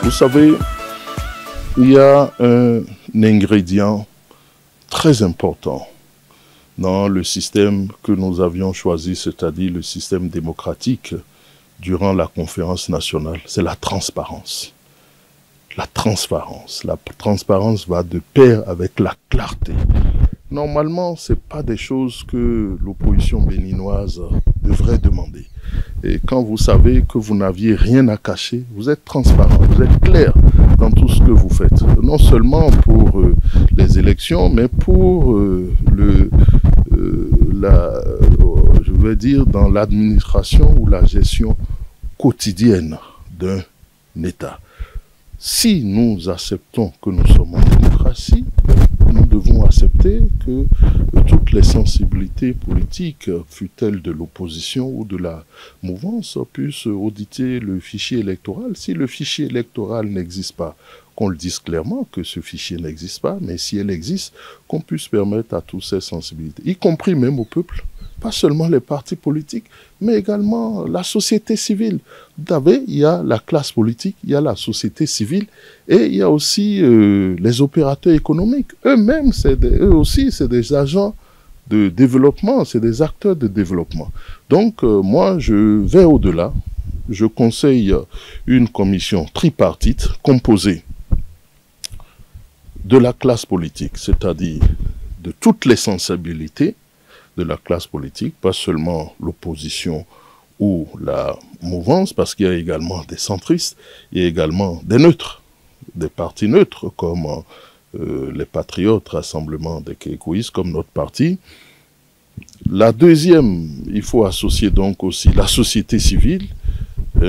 Vous savez, il y a un ingrédient très important dans le système que nous avions choisi, c'est-à-dire le système démocratique durant la conférence nationale, c'est la transparence. La transparence. La transparence va de pair avec la clarté. Normalement, ce n'est pas des choses que l'opposition béninoise devrait demander. Et quand vous savez que vous n'aviez rien à cacher, vous êtes transparent, vous êtes clair dans tout ce que vous faites. Non seulement pour les élections, mais pour je veux dire, dans l'administration ou la gestion quotidienne d'un État. Si nous acceptons que nous sommes en démocratie, nous devons accepter que toutes les sensibilités politiques, fût-elles de l'opposition ou de la mouvance, puissent auditer le fichier électoral. Si le fichier électoral n'existe pas, qu'on le dise clairement que ce fichier n'existe pas, mais si elle existe, qu'on puisse permettre à toutes ces sensibilités, y compris même au peuple, pas seulement les partis politiques, mais également la société civile. Vous savez, il y a la classe politique, il y a la société civile, et il y a aussi les opérateurs économiques. Eux-mêmes, eux aussi, c'est des agents de développement, c'est des acteurs de développement. Donc, moi, je vais au-delà. Je conseille une commission tripartite composée de la classe politique, c'est-à-dire de toutes les sensibilités de la classe politique, pas seulement l'opposition ou la mouvance, parce qu'il y a également des centristes, il y a également des neutres, des partis neutres, comme les Patriotes, Rassemblement des Kékouïs, comme notre parti. La deuxième, il faut associer donc aussi la société civile,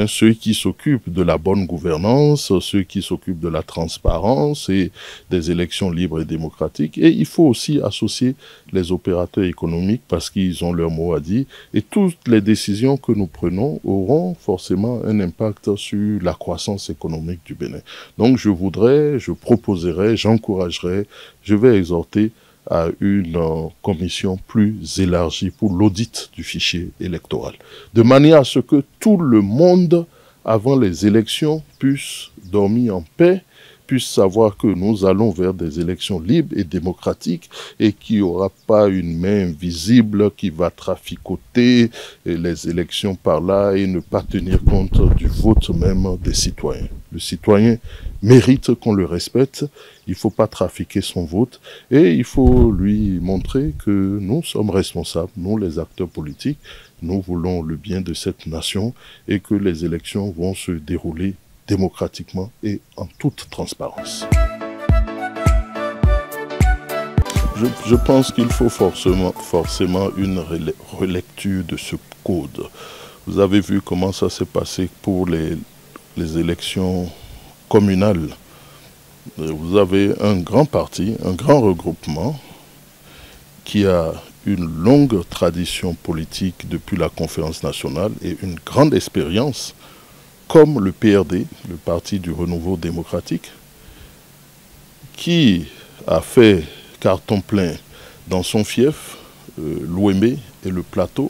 ceux qui s'occupent de la bonne gouvernance, ceux qui s'occupent de la transparence et des élections libres et démocratiques. Et il faut aussi associer les opérateurs économiques parce qu'ils ont leur mot à dire. Et toutes les décisions que nous prenons auront forcément un impact sur la croissance économique du Bénin. Donc je proposerai, j'encouragerai, je vais exhorter à une commission plus élargie pour l'audit du fichier électoral, de manière à ce que tout le monde, avant les élections, puisse dormir en paix, puisse savoir que nous allons vers des élections libres et démocratiques et qu'il n'y aura pas une main visible qui va traficoter les élections par là et ne pas tenir compte du vote même des citoyens. Le citoyen mérite qu'on le respecte, il ne faut pas trafiquer son vote et il faut lui montrer que nous sommes responsables, nous les acteurs politiques, nous voulons le bien de cette nation et que les élections vont se dérouler démocratiquement et en toute transparence. Je pense qu'il faut forcément une relecture de ce code. Vous avez vu comment ça s'est passé pour les élections communales. Vous avez un grand parti, un grand regroupement qui a une longue tradition politique depuis la conférence nationale et une grande expérience comme le PRD, le Parti du Renouveau démocratique, qui a fait carton plein dans son fief, l'Ouémé et le Plateau,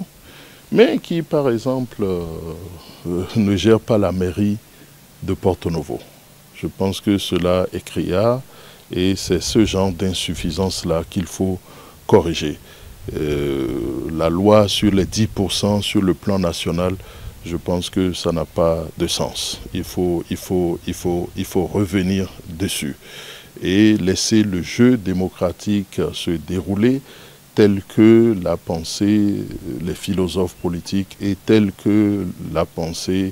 mais qui, par exemple, ne gère pas la mairie de Porto Novo. Je pense que cela est criard et c'est ce genre d'insuffisance-là qu'il faut corriger. La loi sur les 10% sur le plan national, je pense que ça n'a pas de sens. Il faut revenir dessus et laisser le jeu démocratique se dérouler tel que l'a pensé les philosophes politiques et tel que l'a pensé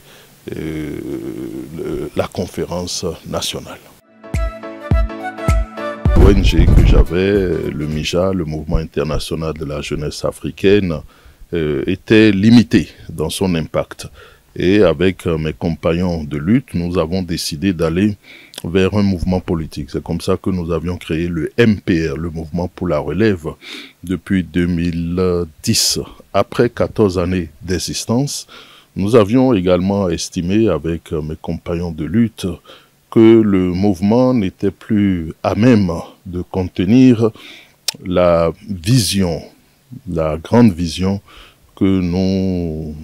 la conférence nationale. L'ONG que j'avais, le MIJA, le Mouvement international de la jeunesse africaine, était limité dans son impact. Et avec mes compagnons de lutte, nous avons décidé d'aller vers un mouvement politique. C'est comme ça que nous avions créé le MPR, le Mouvement pour la Relève, depuis 2010. Après 14 années d'existence, nous avions également estimé avec mes compagnons de lutte que le mouvement n'était plus à même de contenir la vision, la grande vision que nous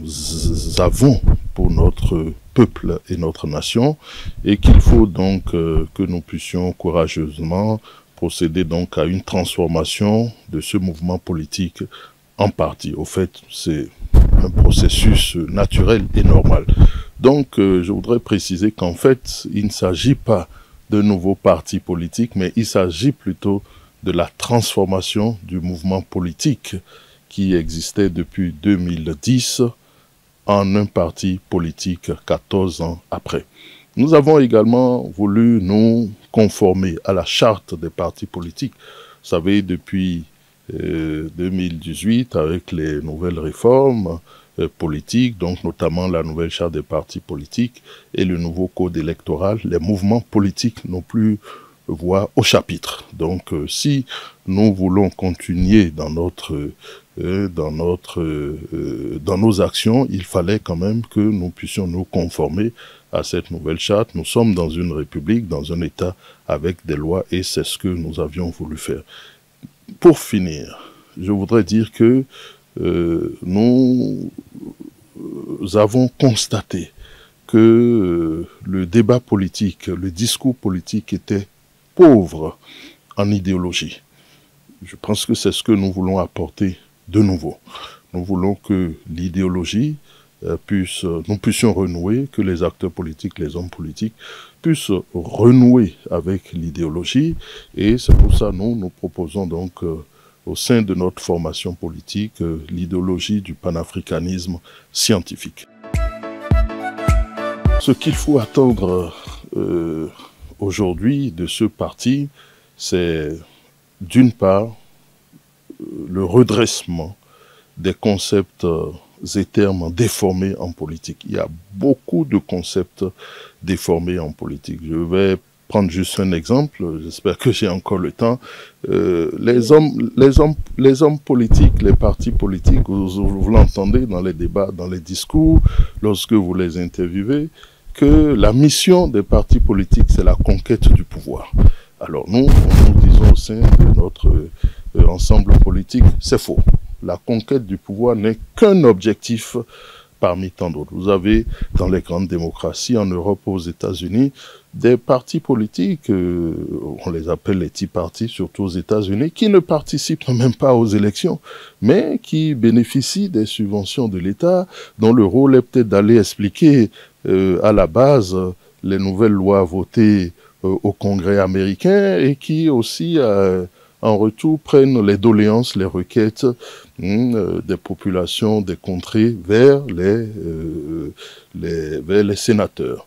avons pour notre notre peuple et notre nation, et qu'il faut donc que nous puissions courageusement procéder donc à une transformation de ce mouvement politique en parti. Au fait, c'est un processus naturel et normal. Donc, je voudrais préciser qu'en fait, il ne s'agit pas de nouveaux partis politiques, mais il s'agit plutôt de la transformation du mouvement politique qui existait depuis 2010 en un parti politique 14 ans après. Nous avons également voulu nous conformer à la charte des partis politiques. Vous savez, depuis 2018, avec les nouvelles réformes politiques, donc notamment la nouvelle charte des partis politiques et le nouveau code électoral, les mouvements politiques n'ont plus voix au chapitre. Donc, si nous voulons continuer dans nos actions, il fallait quand même que nous puissions nous conformer à cette nouvelle charte. Nous sommes dans une république, dans un État avec des lois, et c'est ce que nous avions voulu faire. Pour finir, je voudrais dire que nous avons constaté que le débat politique, le discours politique était pauvre en idéologie. Je pense que c'est ce que nous voulons apporter de nouveau. Nous voulons que l'idéologie nous puissions renouer, que les acteurs politiques, les hommes politiques puissent renouer avec l'idéologie, et c'est pour ça que nous proposons donc au sein de notre formation politique l'idéologie du panafricanisme scientifique. Ce qu'il faut attendre aujourd'hui de ce parti, c'est d'une part le redressement des concepts et termes déformés en politique. Il y a beaucoup de concepts déformés en politique. Je vais prendre juste un exemple, j'espère que j'ai encore le temps. Les hommes politiques, les partis politiques, vous l'entendez dans les débats, dans les discours, lorsque vous les interviewez, que la mission des partis politiques, c'est la conquête du pouvoir. Alors nous disons au sein de notre ensemble politique, c'est faux. La conquête du pouvoir n'est qu'un objectif parmi tant d'autres. Vous avez dans les grandes démocraties, en Europe, aux États-Unis, des partis politiques, on les appelle les Tea Parties, surtout aux États-Unis, qui ne participent même pas aux élections, mais qui bénéficient des subventions de l'État, dont le rôle est peut-être d'aller expliquer à la base les nouvelles lois votées au Congrès américain, et qui aussi, en retour, prennent les doléances, les requêtes des populations, des contrées vers les sénateurs.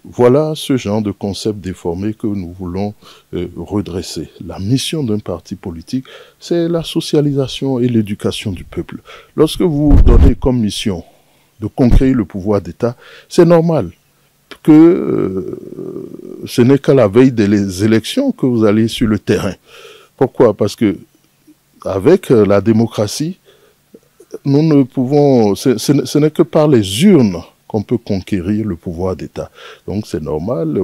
Voilà ce genre de concept déformé que nous voulons redresser. La mission d'un parti politique, c'est la socialisation et l'éducation du peuple. Lorsque vous donnez comme mission de conquérir le pouvoir d'État, c'est normal que ce n'est qu'à la veille des élections que vous allez sur le terrain. Pourquoi? Parce que avec la démocratie, nous ne pouvons, ce n'est que par les urnes qu'on peut conquérir le pouvoir d'État. Donc c'est normal,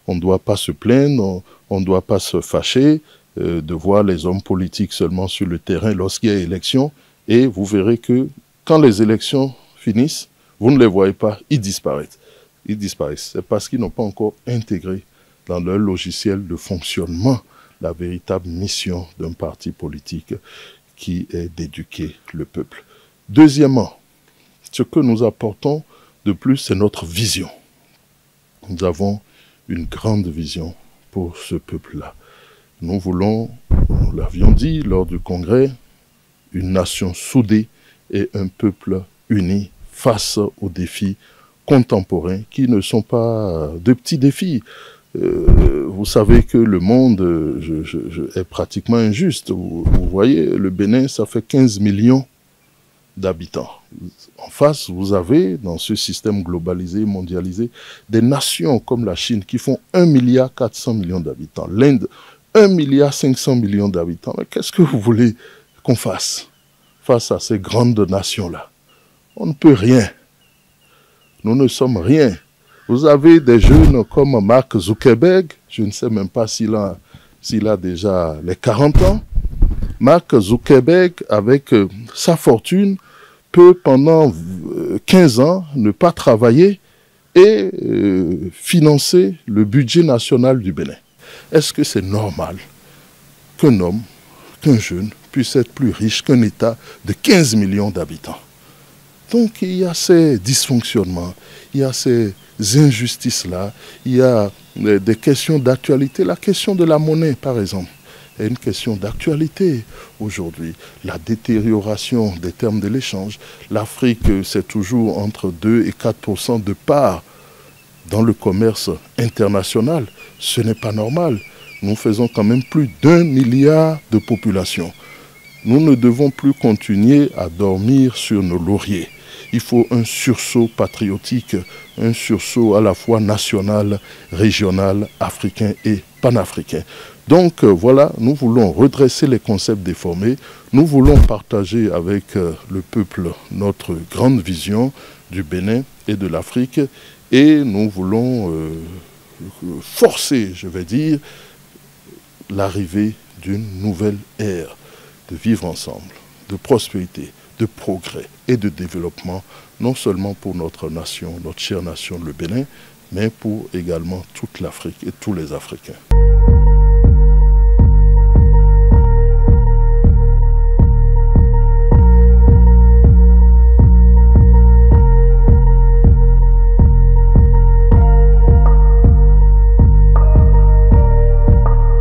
on ne doit pas se plaindre, on ne doit pas se fâcher de voir les hommes politiques seulement sur le terrain lorsqu'il y a élection, et vous verrez que quand les élections finissent, vous ne les voyez pas, ils disparaissent. Ils disparaissent. C'est parce qu'ils n'ont pas encore intégré dans leur logiciel de fonctionnement la véritable mission d'un parti politique qui est d'éduquer le peuple. Deuxièmement, ce que nous apportons de plus, c'est notre vision. Nous avons une grande vision pour ce peuple-là. Nous voulons, nous l'avions dit lors du congrès, une nation soudée et un peuple uni face aux défis contemporains qui ne sont pas de petits défis. Vous savez que le monde est pratiquement injuste. Vous voyez, le Bénin, ça fait 15 millions d'habitants. En face, vous avez, dans ce système globalisé, mondialisé, des nations comme la Chine qui font 1,4 milliard d'habitants. L'Inde, 1,5 milliard d'habitants. Mais qu'est-ce que vous voulez qu'on fasse face à ces grandes nations-là? On ne peut rien. Nous ne sommes rien. Vous avez des jeunes comme Mark Zuckerberg, je ne sais même pas s'il a déjà les 40 ans. Mark Zuckerberg, avec sa fortune, peut pendant 15 ans, ne pas travailler et financer le budget national du Bénin. Est-ce que c'est normal qu'un homme, qu'un jeune puisse être plus riche qu'un État de 15 millions d'habitants? Donc il y a ces dysfonctionnements, il y a ces injustices-là, il y a des questions d'actualité. La question de la monnaie, par exemple, est une question d'actualité aujourd'hui. La détérioration des termes de l'échange. L'Afrique, c'est toujours entre 2 et 4% de part dans le commerce international. Ce n'est pas normal. Nous faisons quand même plus d'1 milliard de population. Nous ne devons plus continuer à dormir sur nos lauriers. Il faut un sursaut patriotique, un sursaut à la fois national, régional, africain et panafricain. Donc voilà, nous voulons redresser les concepts déformés, nous voulons partager avec le peuple notre grande vision du Bénin et de l'Afrique et nous voulons forcer, je vais dire, l'arrivée d'une nouvelle ère de vivre ensemble, de prospérité, de progrès et de développement, non seulement pour notre nation, notre chère nation, le Bénin, mais pour également toute l'Afrique et tous les Africains.